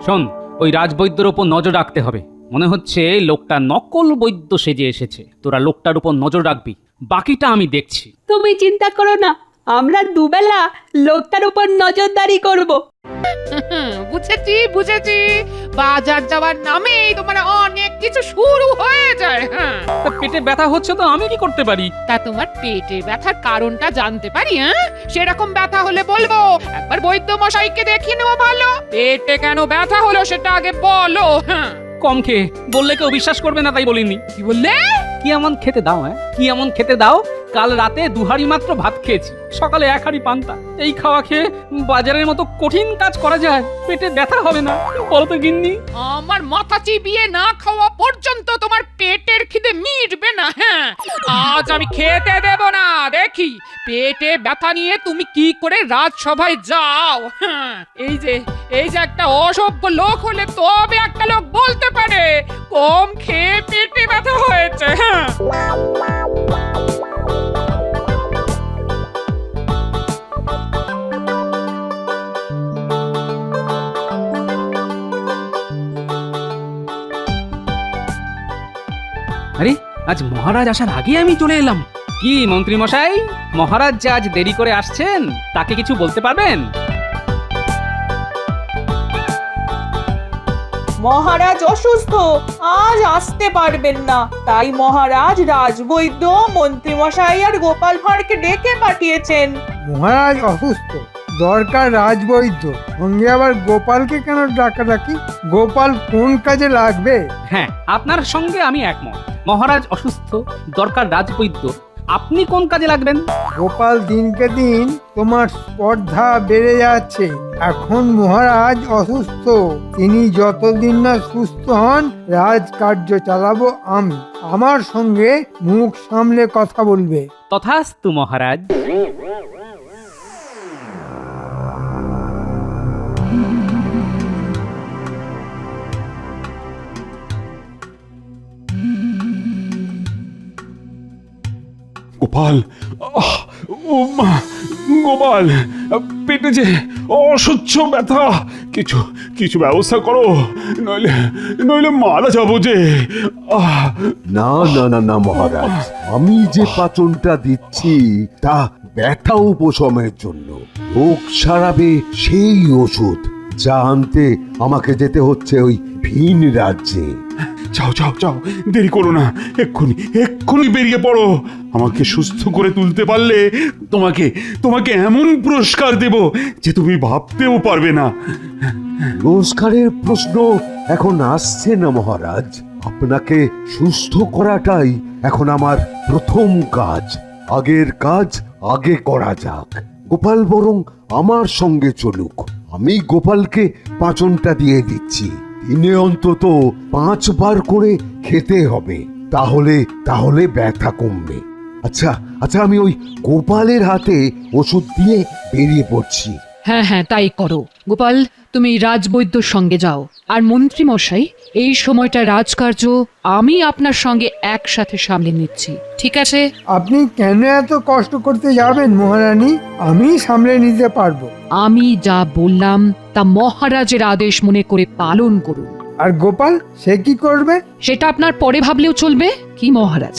শোন, ওই রাজবৈদ্যর উপর নজর রাখতে হবে। মনে হচ্ছে লোকটা নকল বৈদ্য সেজে এসেছে। তোরা লোকটার উপর নজর রাখবি, বাকিটা আমি দেখছি। তুমি চিন্তা করো না, আমরা দুবেলা লোকটার উপর নজরদারি করব। বুঝেছি বুঝেছি, বাজার যাওয়ার নামে তোমার অনেক কিছু শুরু হয়ে যায়। হ্যাঁ, তা পেটে ব্যথা হচ্ছে তো আমি কি করতে পারি? তা তোমার পেটে ব্যথার কারণটা জানতে পারি? হ্যাঁ, সেরকম ব্যথা হলে বলবো, একবার বৈদ্য মশাইকে দেখিয়ে নেওয়া ভালো। পেটে কেন ব্যথা হলো সেটা আগে বলো। হ্যাঁ, কম খেয়ে বললে কেউ বিশ্বাস করবে না, তাই বলিনি। কি বললে? কি এমন খেতে দাও? কি এমন খেতে দাও? কাল রাতে 2 হাঁড়ি মাত্র ভাত খেয়েছি, সকালে 1 হাঁড়ি পান্তা। এই খাওয়া খেয়ে বাজারের মতো কঠিন কাজ করা যায়? পেটে ব্যথা হবে না? বলো তো গিন্নি। আমার মাথা চিবিয়ে না খাওয়া পর্যন্ত তোমার পেটের খিদে মিটবে না। হ্যাঁ, আজ আমি খেতে দেব না। দেখি পেটে ব্যথা নিয়ে তুমি কি করে রাজসভায় যাও। হ্যাঁ, এই যে একটা অসভ্য লোক হলে তবে একটা লোক বলতে পারে কম খেয়ে পেটে ব্যথা হয়েছে। হ্যাঁ, আরে আজ মহারাজ আসার আগে আমি চলে এলাম। কি মন্ত্রী মশাই, মহারাজ যে আজ দেরি করে আসছেন তাকে কিছু বলতে পারবেন? মহারাজ অসুস্থ, আজ আসতে পারবেন না। তাই মহারাজ রাজবৈদ্য, মন্ত্রীমশাই আর গোপাল ভাঁড়কে ডেকে পাঠিয়েছেন। মহারাজ অসুস্থ, দরকার রাজবৈদ্য, সঙ্গে আবার গোপালকে কেন ডাকাডাকি? গোপাল কোন কাজে লাগবে? হ্যাঁ, আপনার সঙ্গে আমি একমত। মহারাজ অসুস্থ, দরকার রাজবৈদ্য। আপনি কোন কাজে লাগবেন? গোপাল দিনকে দিন তোমার স্পর্ধা বেড়ে যাচ্ছে। এখন মহারাজ অসুস্থ, তিনি যতদিন না সুস্থ হন রাজকার্য চালাবো আমি। আমার সঙ্গে মুখ সামলে কথা বলবে। তথাস্তু মহারাজ। গোপাল, ও মা, গোপাল, পেটে যে অসহ্য ব্যথা। কিছু কিছু ব্যবস্থা করো, নইলে নইলে মারা যাবো যে। না না না না মহারাজ, আমি যে পাচনটা দিচ্ছি তা ব্যথা উপশমের জন্য। রোগ সারাবে সেই ওষুধ, যা আনতে আমাকে যেতে হচ্ছে ওই ভিন রাজ্যে। যাও যাও যাও, দেরি করো না, এক্ষুনি এক্ষুনি বেরিয়ে পড়ো। আমাকে সুস্থ করে তুলতে পারলে তোমাকে তোমাকে এমন পুরস্কার দেব যে তুমি ভাবতেও পারবে না। পুরস্কারের প্রশ্ন এখন আসছে না মহারাজ। আপনাকে সুস্থ করাটাই এখন আমার প্রথম কাজ। আগের কাজ আগে করা যাক। গোপাল বরং আমার সঙ্গে চলুক। আমি গোপালকে পাচনটা দিয়ে দিচ্ছি। দিনে অন্তত 5 বার করে খেতে হবে, তাহলে তাহলে ব্যথা কমবে। আচ্ছা আচ্ছা, আমি ওই গোপালের হাতে ওষুধ দিয়ে বেরিয়ে পড়ছি। হ্যাঁ হ্যাঁ, তাই করো। গোপাল, তুমি রাজবৈদ্যর সঙ্গে যাও। আর মন্ত্রী মশাই, এই সময়টা রাজকার্য আমি আপনার সঙ্গে একসাথে সামলে নিচ্ছি, ঠিক আছে? আপনি কেন এত কষ্ট করতে যাবেন মহারানী? আমি সামলে নিতে পারবো। আমি যা বললাম তা মহারাজের আদেশ মনে করে পালন করুন। আর গোপাল, সে কি করবে? সেটা আপনার পরে ভাবলেও চলবে। কি মহারাজ,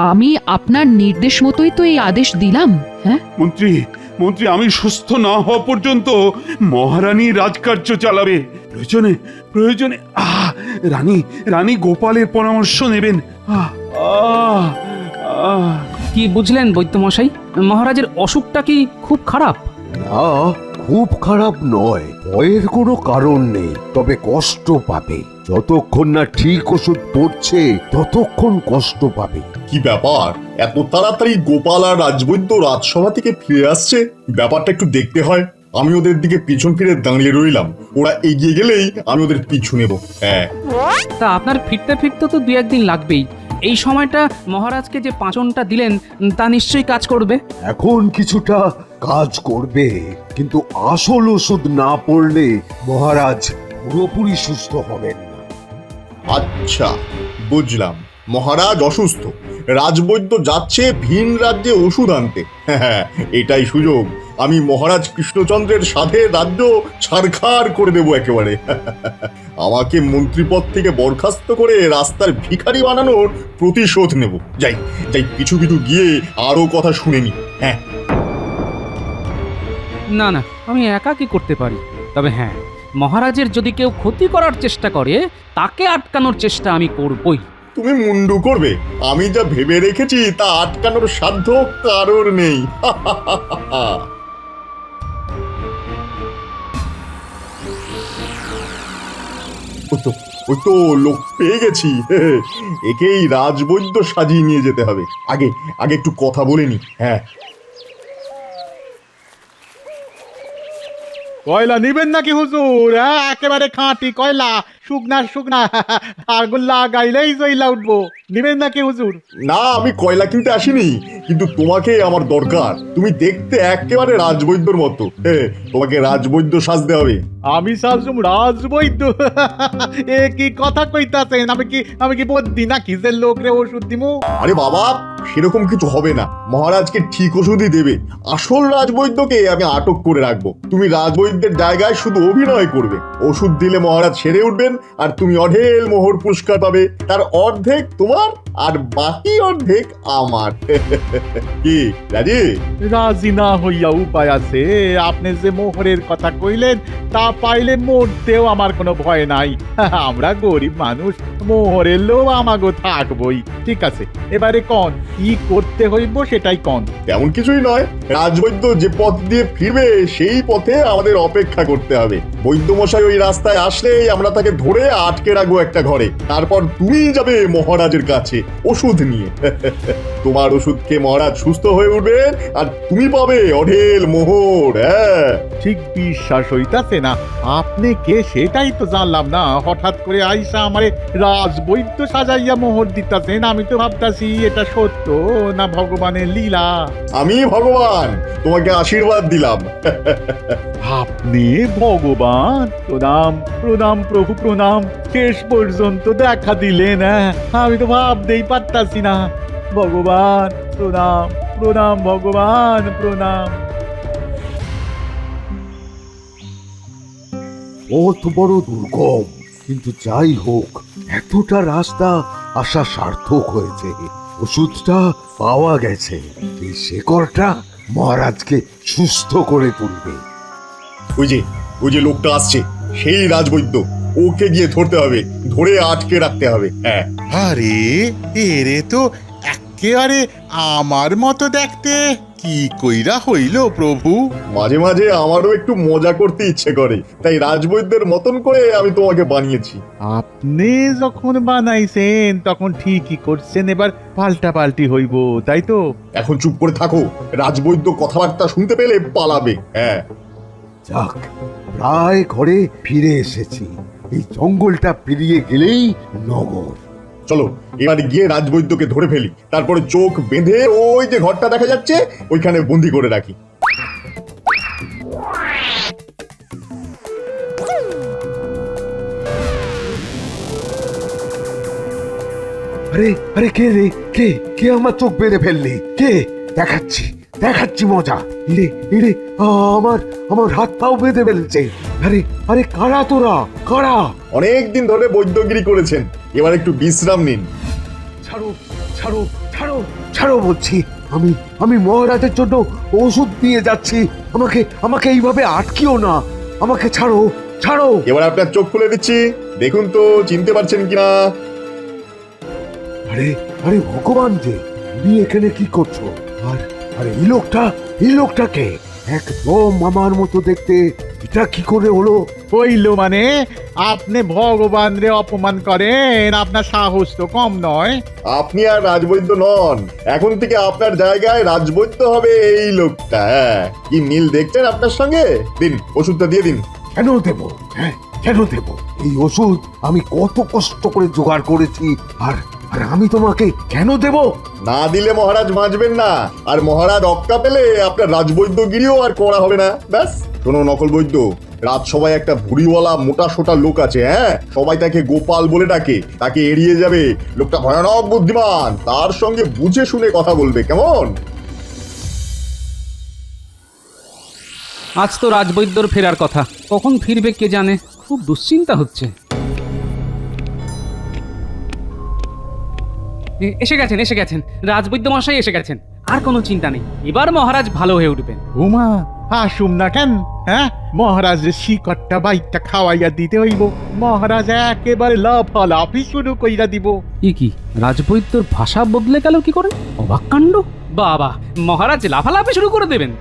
আমি আপনার নির্দেশ মতোই তো এই আদেশ দিলাম। হ্যাঁ মন্ত্রী মন্ত্রী, আমি সুস্থ না হওয়া পর্যন্ত মহারানী রাজকার্য চালাবে। প্রয়োজনে প্রয়োজনে রানী রানী গোপালের পরামর্শ নেবেন। কি বুঝলেন বৈদ্য মশাই, মহারাজের অসুখটা কি খুব খারাপ? না, খুব খারাপ নয়। ভয়ের কোনো কারণ নেই, তবে কষ্ট পাবে। যতক্ষণ না ঠিক ওষুধ পড়ছে ততক্ষণ কষ্ট পাবে। কি ব্যাপার, এত তাড়াতাড়ি গোপাল আর রাজবৈদ্য রাজসভা থেকে ফিরে আসছে? ব্যাপারটা একটু দেখতে হয়। আমি ওদের দিকে পিছন ফিরে দাঁড়িয়ে রইলাম। ওরা এগিয়ে গেলেই আমি ওদের পিছু নেব। হ্যাঁ, তা আপনার ফিরতে ফিরতে তো 2-1 দিন লাগবেই। এই সময়টা মহারাজকে যে পাচনটা দিলেন তা নিশ্চয়ই কাজ করবে। এখন কিছুটা কাজ করবে, কিন্তু আসল ওষুধ না পড়লে মহারাজ পুরোপুরি সুস্থ হবেন না। আচ্ছা বুঝলাম। মহারাজ অসুস্থ, রাজবৈদ্য যাচ্ছে ভিন রাজ্যে ওষুধ আনতে। হ্যাঁ, এটাই সুযোগ। আমি মহারাজ কৃষ্ণচন্দ্রের সাথে রাজ্য ছারখার করে দেবো একেবারে। আমাকে মন্ত্রীপদ থেকে বরখাস্ত করে রাস্তার ভিখারি বানানোর প্রতিশোধ নেব। যাই যাই, পিছু পিছু গিয়ে আরো কথা শুনে নি। হ্যাঁ, না না, আমি একা কি করতে পারি? তবে হ্যাঁ, মহারাজের যদি কেউ ক্ষতি করার চেষ্টা করে তাকে আটকানোর চেষ্টা আমি করবই। তুমি মুন্ডু করবে? আমি যা ভেবে রেখেছি তা আটকানোর সাধ্য কারোর নেই। ওই তো লোক পেয়ে গেছি। একেই রাজবৈদ্য সাজিয়ে নিয়ে যেতে হবে। আগে আগে একটু কথা বলে নি। হ্যাঁ, কয়লা নিবেন নাকি হুজুর? হ্যাঁ, একেবারে খাঁটি কয়লা, শুকনা শুকনা, আগুন লাগাইলেই জইলা উঠবো। নিবেন নাকি হুজুর? না, আমি কয়লা কিনতে আসিনি, কিন্তু তোমাকে আমার দরকার। তুমি দেখতে একেবারে রাজবৈদ্যর মতো। তোমাকে রাজবৈদ্য সাজতে হবে। আমি সাজুম রাজবৈদ্য? এ কি কথা কইতাছেন? আমি কি বদ্যি নাকি যে লোকরে ওষুধ দিমু? আরে বাবা, সেরকম কিছু হবে না। মহারাজকে ঠিক ওষুধই দেবে। আসল রাজবৈদ্যকে আমি আটক করে রাখবো। তুমি রাজবৈদ্যের জায়গায় শুধু অভিনয় করবে। ওষুধ দিলে মহারাজ সেরে উঠবেন, আর তুমি অঢেল মোহর পুরস্কার পাবে। তার অর্ধেক তোমার আর বাকি অর্ধেক আমার। কি রাজি? রাজি না হইয়া উপায় আছে? আপনি যে মোহরের কথা কইলেন তা পাইলে মরতেও আমার কোনো ভয় নাই। আমরা গরিব মানুষ, মোহরের লোভ আমাগো থাকবই। ঠিক আছে, এবারে কন কি করতে হইব সেটাই কন। তেমন কিছুই নয়, রাজবৈদ্য যে পথ দিয়ে ফিরবে সেই পথে আমাদের অপেক্ষা করতে হবে। বৈদ্যমশাই ওই রাস্তায় আসলেই আমরা তাকে ধরে আটকে রাখবো একটা ঘরে। তারপর তুমি যাবে মহারাজের কাছে ওষুধ নিয়ে। তোমার ওষুধ খেয়ে মহারাজ সুস্থ হয়ে উঠবেন, আর তুমি পাবে অঢেল মোহর। হ্যাঁ, ঠিক বিশ্বাস হইতাছে না। আপনি কে সেটাই তো জানলাম না। হঠাৎ করে আইসা আমারে রাজবৈদ্য সাজাইয়া মোহর দিতাছেন। আমি তো ভাবতাছি এটা সত্য না ভগবানের লীলা। আমি ভগবান, তোমাকে আশীর্বাদ দিলাম। আপনি ভগবান? প্রণাম প্রণাম প্রভু, প্রণাম। শেষ পর্যন্ত দেখা দিলেন। আমি তো ভাবতেই পারতাছি না। ভগবান প্রণাম, প্রণাম ভগবান, প্রণাম। পথ বড় দুর্গম, কিন্তু যাই হোক এতটা রাস্তা আসা সার্থক হয়েছে। ওষুধটা পাওয়া গেছে। এই শেকড়টা মহারাজকে সুস্থ করে তুলবে। ওই যে লোকটা আসছে, সেই রাজবৈদ্য। ওকে গিয়ে ধরতে হবে, ধরে আটকে রাখতে হবে। হ্যাঁ, আরে এরে তো একেবারে আমার মতো দেখতে। কি কইরা হইল প্রভু? মাঝে মাঝে আমারও একটু মজা করতে ইচ্ছে করে, তাই রাজবৈদ্যের মতন করে আমি তোমাকে বানিয়েছি। আপনি যখন বানাইছেন তখন ঠিকই করছেন। এবার পাল্টা পাল্টি হইব, তাই তো? এখন চুপ করে থাকো। রাজবৈদ্য কথাবার্তা শুনতে পেলে পালাবে। হ্যাঁ, যাক, প্রায় ঘরে ফিরে এসেছি। এই জঙ্গলটা পেরিয়ে গেলেই নগর। চলো এবার গিয়ে রাজবৈদ্যকে ধরে ফেলি। তারপরে চোখ বেঁধে ওই যে ঘরটা দেখা যাচ্ছে ওইখানে বন্দি করে রাখি। আরে আরে, কে রে? কে কে আমার চোখ বেঁধে ফেললি? কে? দেখাচ্ছি দেখাচ্ছি মজা। ইরে ইরে, আমার আমার হাত পাও বেঁধে ফেলছে। আরে আরে, কারা তোরা? কারা? অনেকদিন ধরে বৈদ্যগিরি করেছেন, এবার একটু বিশ্রাম নিন। ছাড়ো ছাড়ো ছাড়ো ছাড়ো বলছি। আমি মহারাজের জন্য ওষুধ দিয়ে যাচ্ছি। আমাকে এইভাবে আটকিও না। আমাকে ছাড়ো ছাড়ো। এবার আপনার চোখ খুলে দিচ্ছি, দেখুন তো চিনতে পারছেন কিনা। আরে আরে ভগবান যে, তুমি এখানে কি করছো? আর আরে এই লোকটাকে একদম আমার মতো দেখতে। এটা কি করে হলো? হইল মানে আপনি ভগবান রে অপমান করেন? আপনার সাহস তো কম নয়। আপনি আর রাজবৈদ্য নন, এখন থেকে আপনার জায়গায় রাজবৈদ্য হবে এই লোকটা। হ্যাঁ, কি মিল দেখছেন আপনার সঙ্গে? দিন, ওষুধটা দিয়ে দিন। কেন দেব? হ্যাঁ, কেন দেব? এই ওষুধ আমি কত কষ্ট করে জোগাড় করেছি, আর আর আমি তোমাকে কেন দেব? না দিলে মহারাজ বাঁচবেন না, আর মহারাজ অক্কা পেলে আপনার রাজবৈদ্যগিরিও আর করা হবে না। ব্যাস। শোনো নকল বৈদ্য, রাজসভায় একটা ভুড়িওয়ালা মোটা সোটা লোক আছে। হ্যাঁ, সবাই তাকে গোপাল বলে ডাকে। তাকে এড়িয়ে যাবে। লোকটা ভয়ানক বুদ্ধিমান, তার সঙ্গে বুঝে শুনে কথা বলবে, কেমন? আজ তো রাজবৈদ্যর ফেরার কথা, কখন ফিরবে কে জানে, খুব দুশ্চিন্তা হচ্ছে। এসে গেছেন রাজবৈদ্য মশাই এসে গেছেন। আর কোনো চিন্তা নেই, এবার মহারাজ ভালো হয়ে উঠবেন। উমা আসুম না কেন? হ্যাঁ, মহারাজের শিকড়টা বাইকটা খাওয়াইয়া দিতে হইব। মহারাজ একেবারে লাফালাফি শুরু কইরা দিব। কি রাজবৈদ্যর ভাষা বদলে গেল কি করে? অবাক কাণ্ড। বাবা, মহারাজ লাফালাফি শুরু করে দেবেন?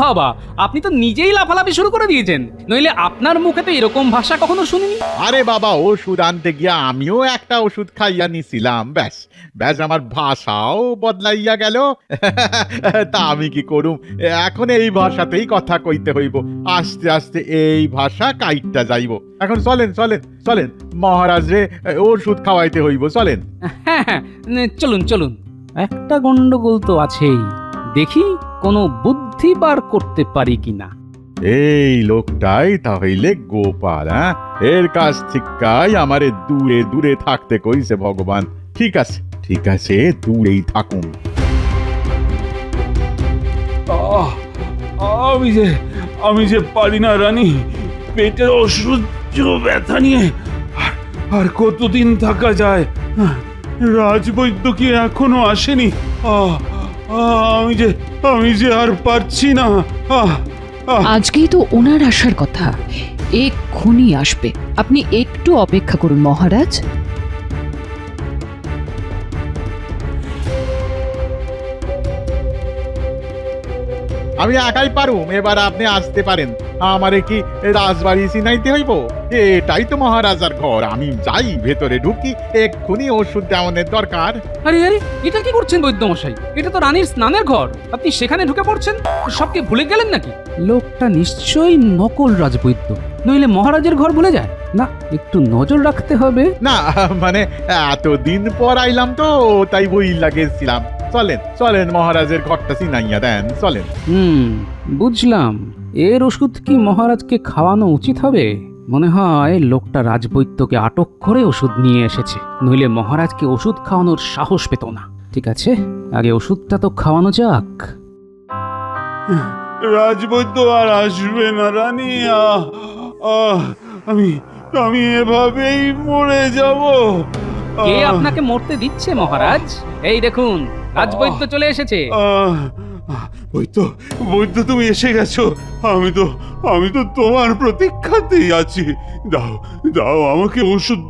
বাবা, আপনি তো নিজেই লাফালাফি শুরু করে দিয়েছেন, নইলে আপনার মুখে তো এরকম ভাষা কখনো শুনিনি। আরে বাবা, ওষুধ আনতে গিয়া আমিও একটা ওষুধ খাইয়া নিছিলাম, ব্যাস ব্যাস আমার ভাষাও বদলাইয়া গেল। তা আমি কি করুম, এখন এই ভাষাতেই কথা কইতে হইব। আস্তে আস্তে এই ভাষা কাইটটা যাইব। এখন চলেন চলেন চলেন, মহারাজ রে ওষুধ খাওয়াইতে হইব, চলেন। হ্যাঁ, চলুন। একটা গন্ডগোল তো আছেই, দেখি কোনো বুদ্ধি বার করতে পারি কিনা। এই লোকটাই তাহলে গোপাল, হ্যাঁ? এর কাছ থেকেই আমারে দূরে দূরে থাকতে কইছে ভগবান। ঠিক আছে, দূরেই থাকুন। আমি যে পারি না রানী, পেটের অসহ্য ব্যথা নিয়ে আর কতদিন থাকা যায়? রাজবৈদ্য কি এখনো আসেনি? আমি যে আর পারছি না। আজকেই তো ওনার আসার কথা, এক্ষুনি আসবে। আপনি একটু অপেক্ষা করুন মহারাজ। আমি একাই পারুম, এবার আপনি আসতে পারেন। আমারে কি রাজবাড়ি চিনাইতে হইব? এটাই তো মহারাজার ঘর। আমি যাই, ভেতরে ঢুকি, এক্ষুনি ওষুধ দেওয়ানোর দরকার। আরে এটা কি করছেন বৈদ্য মশাই? এটা তো রানীর স্নানের ঘর, আপনি সেখানে ঢুকে পড়ছেন। সবকে ভুলে গেলেন নাকি? লোকটা নিশ্চয়ই নকল রাজবৈদ্য, নইলে মহারাজের ঘর ভুলে যায় না। একটু নজর রাখতে হবে। না মানে এতদিন পর আইলাম তো, তাই বই লাগেছিলাম। চলেন মহারাজের ঘরটা চিনাইয়া দেন, চলেন। বুঝলাম। এর ওষুধ কি মহারাজকে খাওয়ানো উচিত হবে? মনে হয় লোকটা রাজবৈদ্যকে আটক করে ওষুধ নিয়ে এসেছে, নইলে মহারাজকে ওষুধ খাওয়ানোর সাহস পেত না। ঠিক আছে, আগে ওষুধটা তো খাওয়ানো যাক। রাজবৈদ্য আর আসবে না রানী, আমি এভাবেই মরে যাব। কে আপনাকে মরতে দিচ্ছে মহারাজ? এই দেখুন, রাজবৈদ্য চলে এসেছে। বৈদ্য তুমি এসে গেছো। আমি তো তোমার প্রতীক্ষাতেই আছি। দাও আমাকে ওষুধ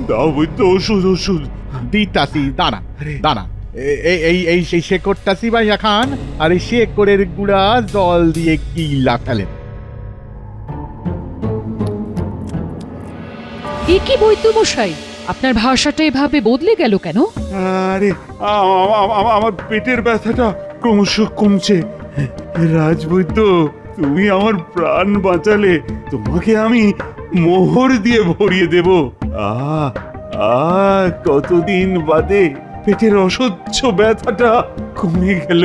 দাও বৈদ্য, ওষুধ দিতাছি, দানা। এই সেই শেকড়টা চিবাইয়া খান, আর এই শেকড়ের গুঁড়া জল দিয়ে গিলা ফেলেন। এ কি বৈদ্য মশাই, আপনার ভাষাটা এভাবে বদলে গেল কেন? আরে আমার পেটের ব্যথাটা ক্রমশ কমছে। রাজবৈদ্য, তুমি আমার প্রাণ বাঁচালে, তোমাকে আমি মোহর দিয়ে ভরিয়ে দেব। কতদিন বাদে পেটের অসহ্য ব্যথাটা কমে গেল।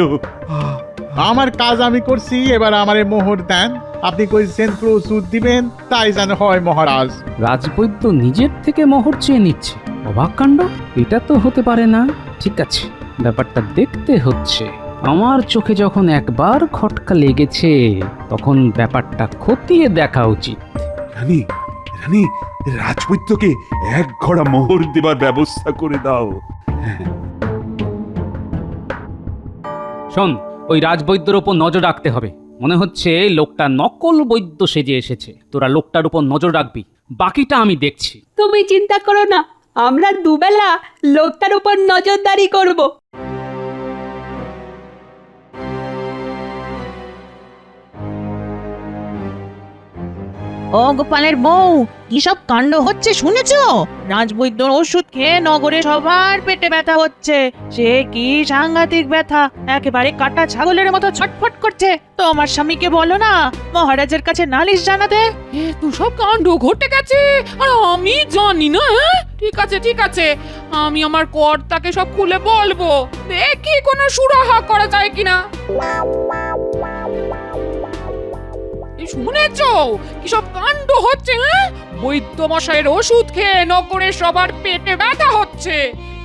আমার কাজ আমি করছি, এবার আমারে মোহর দেন। আপনি কইছেন ওষুধ দিবেন, তাই যেন হয় মহারাজ। রাজবৈদ্য নিজের থেকে মোহর চেয়ে নিচ্ছে, অবাক কাণ্ড। এটা তো হতে পারে না। ঠিক আছে, ব্যাপারটা দেখতে হচ্ছে। আমার চোখে যখন একবার খটকা লেগেছে, তখন ব্যাপারটা খতিয়ে দেখা উচিত। রানী, রাজবৈদ্যকে এক ঘড়া মোহর দেবার ব্যবস্থা করে দাও। শোন, ওই রাজবৈদ্যর উপর নজর রাখতে হবে। মনে হচ্ছে লোকটা নকল বৈদ্য সেজে এসেছে। তোরা লোকটার উপর নজর রাখবি, বাকিটা আমি দেখছি। তুমি চিন্তা করো না, আমরা দুবেলা লোকটার উপর নজরদারি করব। ও গোপালের বউ, কি সব কাণ্ড হচ্ছে শুনেছো? রাজবৈদ্যর ওষুধ খেয়ে নগরে সবার পেটে ব্যথা হচ্ছে। সে কি সাংঘাতিক ব্যথা, একেবারে কাটা ছাগলের মতো ছটফট করছে। তোমার স্বামীকে বলো না মহারাজের কাছে নালিশ জানাতে। এত সব কাণ্ড ঘটে গেছে আর আমি জানি না। ঠিক আছে, আমি আমার কর্তাকে সব খুলে বলবো, দেখি কোনো সুরাহা করা যায় কিনা। শুনেছো কি সব কাণ্ড হচ্ছে? বৈদ্য মশাইয়ের ওষুধ খেয়ে নগরে সবার পেটে ব্যথা হচ্ছে।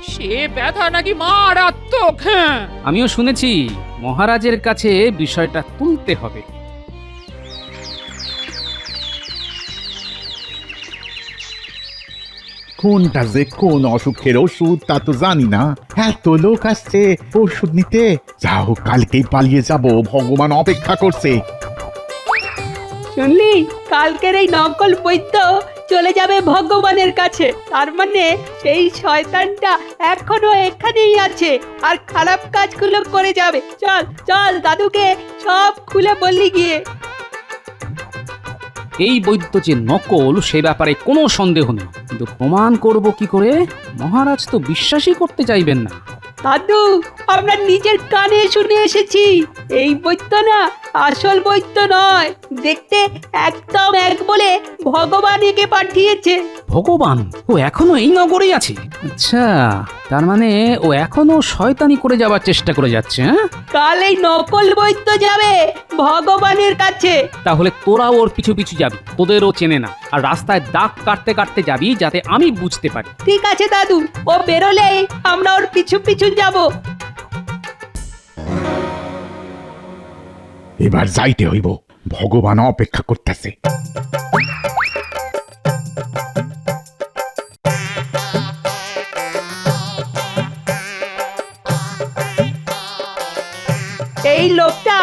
সে ব্যথা নাকি মারাত্মক। আমিও শুনেছি, মহারাজের কাছে বিষয়টা তুলতে হবে। কোনটা যে কোন অসুখের ওষুধ তা তো জানি না। এত লোক আসছে ওষুধ নিতে, যাও কালকেই পালিয়ে যাব, ভগবান অপেক্ষা করছে। শুনলি, কালকের এই নকল বৈদ্য চলে যাবে ভগবানের কাছে। তার মানে সেই শয়তানটা এখনো এখানেই আছে আর খারাপ কাজগুলো করে যাবে। চল চল, দাদুকে সব খুলে বললি গিয়ে। এই বৈদ্য যে নকল সে ব্যাপারে কোনো সন্দেহ নেই, কিন্তু প্রমাণ করব কি করে? মহারাজ তো বিশ্বাসই করতে চাইবেন না। দাদু, আমরা নিজের কানে শুনে এসেছি, এই বৈদ্য না আসল বৈদ্য নয়। দেখতে একদম এক বলে ভগবান একে পাঠিয়েছে। ভগবান? ও এখনো এই নগরেই আছে? আচ্ছা, তার মানে ও এখনো শয়তানি করে যাবার চেষ্টা করে যাচ্ছে। হ্যাঁ, কাল এই নকল বৈদ্য যাবে ভগবানের কাছে। তাহলে তোরা ওর পিছু পিছু যাবি, তোদেরও চেনে না, আর রাস্তায় দাগ কাটতে কাটতে যাবি যাতে আমি বুঝতে পারি। ঠিক আছে দাদু, ও বেরোলেই আমরা ওর পিছু পিছু যাব। এবার যাইতে হইব, ভগবান অপেক্ষা করতেছে। এই লোকটা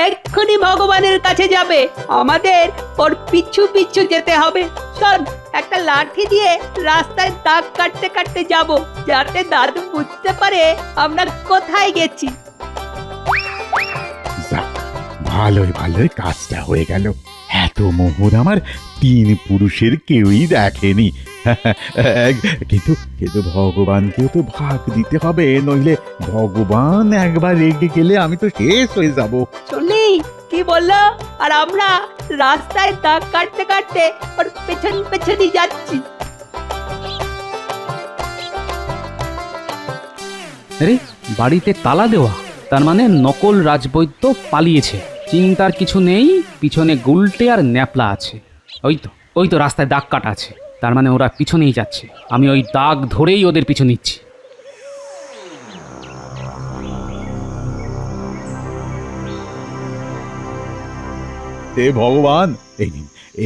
এক্ষুনি ভগবানের কাছে যাবে, আমাদের ওর পিছু পিছু যেতে হবে। চল, একটা লাঠি দিয়ে রাস্তায় দাগ কাটতে কাটতে যাব, যাতে দাদু বুঝতে পারে আমরা কোথায় গেছি। যাক, ভালোই ভালোই কাজটা হয়ে গেল। এত মোহর আমার 3 পুরুষের কেউই দেখেনি। কিন্তু কিন্তু ভগবানকেও তো ভাগ দিতে হবে, নইলে ভগবান একবার রেগে গেলে আমি তো শেষ হয়ে যাব। শুনলি কি বললো? আর আমরা রাস্তায় দাগ কাটতে কাটতে ওর পেছন পেছনই যাচ্ছি। আরে, বাড়িতে তালা দেওয়া, তার মানে নকল রাজবৈদ্য পালিয়েছে। চিন্তার কিছু নেই, পিছনে গুলটে আর ন্যাপলা আছে। ওই তো রাস্তায় দাগ কাটা আছে, তার মানে ওরা পিছনেই যাচ্ছে। আমি ওই দাগ ধরেই ওদের পিছু নিচ্ছি। হে ভগবান,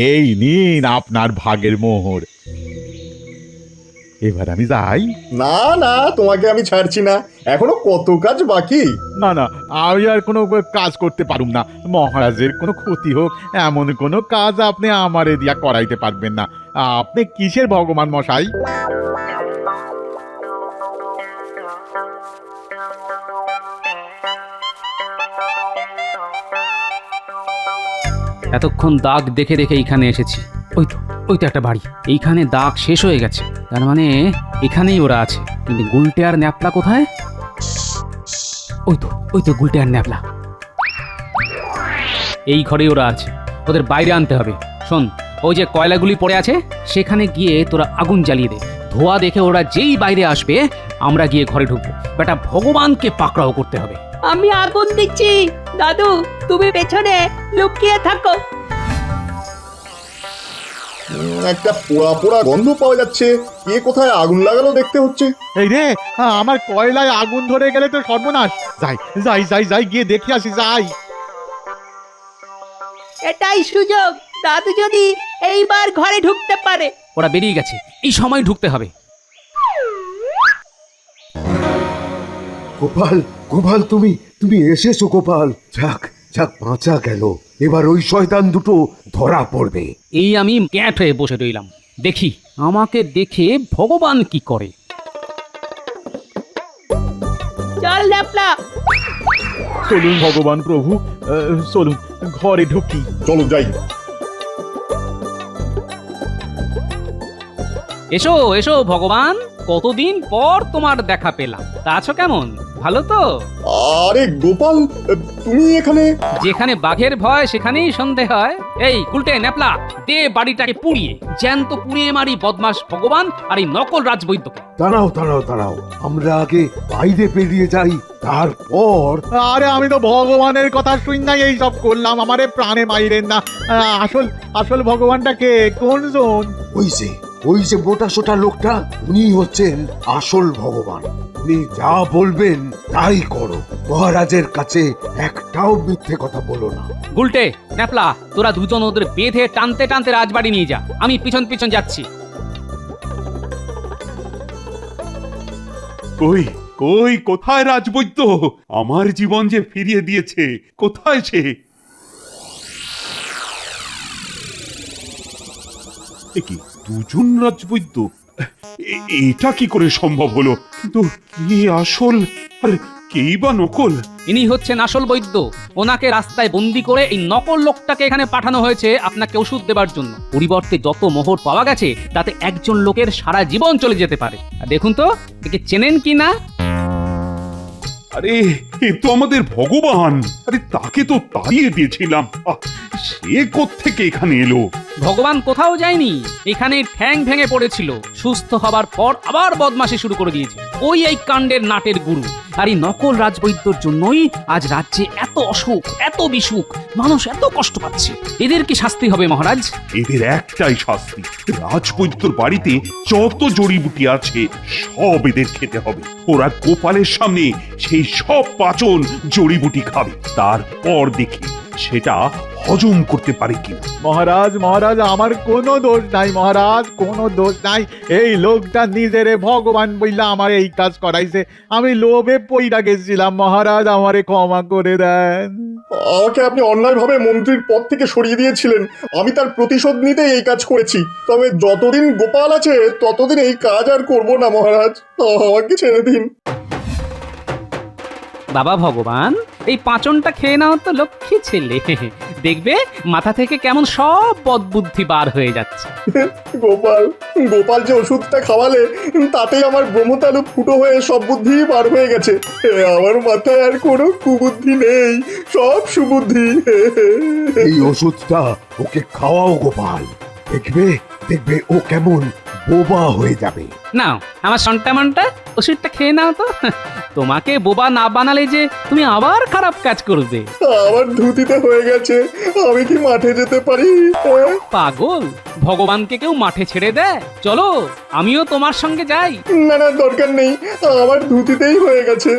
এই নিন আপনার ভাগের মোহর। এবার আমি যাই। না না, তোমাকে আমি ছাড়ছি না, এখনো কত কাজ বাকি। না না, আমি আর কোনো কাজ করতে পারুম না। মহারাজের কোনো ক্ষতি হোক এমন কোনো কাজ আপনি আমারে দিয়া করাইতে পারবেন না। আপনি কিসের ভগবান মশাই? এতক্ষণ দাগ দেখে দেখে এইখানে এসেছি। ওই তো একটা বাড়ি, এইখানে দাগ শেষ হয়ে গেছে, তার মানে এখানেই ওরা আছে। কিন্তু গুলটে আর ন্যাপলা কোথায়? ওই তো গুলটে আর ন্যাপলা, এই ঘরেই ওরা আছে। ওদের বাইরে আনতে হবে। শোন, ওই যে কয়লাগুলি পড়ে আছে সেখানে গিয়ে তোরা আগুন জ্বালিয়ে দে। ধোয়া দেখে ওরা যেই বাইরে আসবে আমরা গিয়ে ঘরে ঢুকবো। বেটা, ভগবানকে পাকড়াও করতে হবে। আমি আগুন দিচ্ছি, দাদু তুমি পেছনে লুকিয়ে থাকো। একটা পোড়া পোড়া গন্ধ পাওয়া যাচ্ছে, কে কোথায় আগুন লাগালো দেখতে হচ্ছে। এই রে, আমার কয়লায় আগুন ধরে গেলে তো সর্বনাশ। যাই যাই যাই যাই, গিয়ে দেখে আসি, যাই। এটাই সুযোগ, দাদু যদি এইবার ঘরে ঢুকতে পারে। ওরা বেরিয়ে গেছে, এই সময় ঢুকতে হবে। গোপাল, গোপাল, তুমি এসেছো গোপাল। যাক যাক, বাঁচা গেল। এবার ওই শয়তান দুটো ধরা পড়বে। এই আমি ক্যাট হয়ে বসে রইলাম, দেখি আমাকে দেখে ভগবান কি করে। চল ন্যাপলা। চলুন ভগবান প্রভু, চলুন ঘরে ঢুকি। চলো যাই। এসো এসো ভগবান, কতদিন পর তোমার দেখা পেলাম। তা আছো কেমন? ভালো তো? আরে গোপাল, তুমি এখানে? যেখানে বাঘের ভয় সেখানেই সন্দেহ হয়। এই গুলটে ন্যাপলা, দে বাড়িটাকে পুড়িয়ে, জ্যান্ত পুড়িয়ে মারি বদমাস ভগবান আর এই নকল রাজবৈদ্যকে। দাঁড়াও দাঁড়াও দাঁড়াও, আমরা আগে বাইরে বেরিয়ে যাই, তারপর। আরে আমি তো ভগবানের কথা শুন নাই এই সব করলাম, আমারে প্রাণে মাইরেন না। আসল ভগবানটাকে কোন জন? ওই যে মোটা সোটা লোকটা, উনি হচ্ছেন আসল ভগবান। উনি যা বলবেন তাই করো। মহারাজের কাছে একটাও মিথ্যে কথা বলো না। গুলটে ন্যাপলা, তোরা দুজন ওদের বেঁধে টানতে টানতে রাজবাড়ি নিয়ে যা, আমি পিছন পিছন যাচ্ছি। কই কই কোথায় রাজবৈদ্য? আমার জীবন যে ফিরিয়ে দিয়েছে, কোথায় সে? এ কি, দুজন রাজবৈদ্য? এটা কি করে সম্ভব হলো? কিন্তু কি আসল আর কেই বা নকল? ইনি হচ্ছেন আসল বৈদ্য। ওনাকে রাস্তায় বন্দি করে এই নকল লোকটাকে এখানে পাঠানো হয়েছে আপনাকে ওষুধ দেবার জন্য। পরিবর্তে যত মোহর পাওয়া গেছে তাতে একজন লোকের সারা জীবন চলে যেতে পারে। আর দেখুন তো একে চেনেন কি না? আরে এ তো আমাদের ভগবান। আরে তাকে তো তাড়িয়ে দিয়েছিলাম, সে কোত্থেকে এখানে এলো? ভগবান কোথাও যায়নি, এখানে ঠ্যাং ভেঙে পড়েছিল। সুস্থ হবার পর আবার বদমাশি শুরু করে দিয়েছে। ওই এই কাণ্ডের নাটের গুরু। আর এই নকল রাজবৈদ্যর জন্যই আজ রাজ্যে এত অসুখ, এত বিসুখ, মানুষ এত কষ্ট পাচ্ছে। এদের কি শাস্তি হবে মহারাজ? এদের একটাই শাস্তি, রাজবৈদ্যর বাড়িতে যত জড়িবুটি আছে সব এদের খেতে হবে। ওরা গোপালের সামনে সেই সব পাচন জড়িবুটি খাবে, তারপর দেখি সেটা হজম করতে পারে কিনা। মহারাজ মহারাজ আমার কোনো দোষ নাই মহারাজ, কোনো দোষ নাই। এই লোকটা নিজেরে ভগবান বইলা আমার এই কাজ করাইছে। আমি লোভে পইরা গেছিলাম মহারাজ, আমারে ক্ষমা করে দেন। আমাকে আপনি অন্যায়ভাবে মন্ত্রীর পদ থেকে সরিয়ে দিয়েছিলেন, আমি তার প্রতিশোধ নিতে এই কাজ করেছি। তবে যতদিন গোপাল আছে ততদিন এই কাজ আর করব না মহারাজ, আমাকে ছেড়ে দিন। বাবা ভগবান, এই পাঁচনটা খেয়ে নাও তো লক্ষ্মী ছেলে। দেখবে মাথা থেকে কেমন সব বদবুদ্ধি বার হয়ে যাচ্ছে। গোপাল গোপাল যে ওষুধটা খাওয়ালে তাতেই আমার ব্রহ্মতালু ফুটো হয়ে সব বুদ্ধি বার হয়ে গেছে। আমার মাথায় আর কোনো কুবুদ্ধি নেই, সব সুবুদ্ধি। এই ওষুধটা ওকে খাওয়াও গোপাল, দেখবে দেখবে ও কেমন বোবা হয়ে যাবে। নাও আমার সন্টামনটা, ওষুধটা খেয়ে নাও তো। তোমাকে বোবা না বানালে যে তুমি আবার খারাপ কাজ করবে। আমার ধুতিতে হয়ে গেছে, আমি কি মাঠে যেতে পারি? পাগল, ভগবানকে কেউ মাঠে ছেড়ে দেয়? চলো আমিও তোমার সঙ্গে যাই। না না, দরকার নেই, আমার ধুতিতেই হয়ে গেছে।